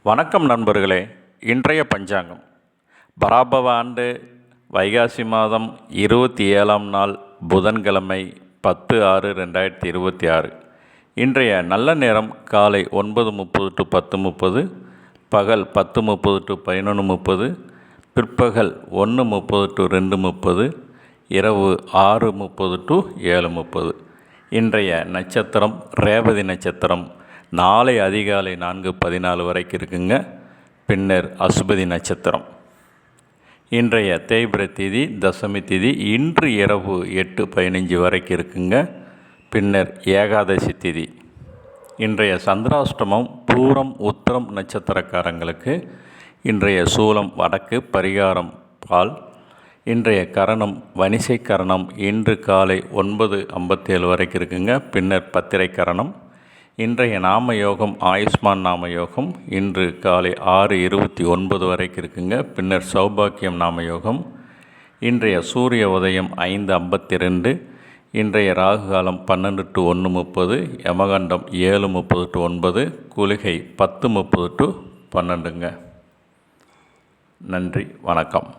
வணக்கம் நண்பர்களே. இன்றைய பஞ்சாங்கம் பராபவ ஆண்டு வைகாசி மாதம் 27ஆம் நாள் புதன்கிழமை 10/6/2026. இன்றைய நல்ல நேரம் காலை 9:30 to 10:30, பகல் 10:30 to 11:30, பிற்பகல் 1:30 to 2:30, இரவு 6:30 to 7:30. இன்றைய நட்சத்திரம் ரேவதி நட்சத்திரம். நாளை அதிகாலை 4:14 வரைக்கும் இருக்குங்க. பின்னர் அசுபதி நட்சத்திரம். இன்றைய தேய்பிரை திதி தசமி திதி இன்று இரவு 8:15 வரைக்கும் இருக்குங்க. பின்னர் ஏகாதசி திதி. இன்றைய சந்திராஷ்டமம் பூரம் உத்திரம் நட்சத்திரக்காரங்களுக்கு. இன்றைய சூலம் வடக்கு, பரிகாரம் பால். இன்றைய கரணம் வனிசை கரணம். இன்று காலை 9:57 வரைக்கும் இருக்குங்க. பின்னர் பத்திரை கரணம். இன்றைய நாம யோகம் ஆயுஷ்மான் நாம யோகம். இன்று காலை 6:29 வரைக்கும் இருக்குங்க. பின்னர் சௌபாக்கியம் நாம யோகம். இன்றைய சூரிய உதயம் 5:52. இன்றைய ராகு காலம் 12 to 1:30, யமகண்டம் 7:30 to 9, குளிகை 10:30 to 12ங்க. நன்றி, வணக்கம்.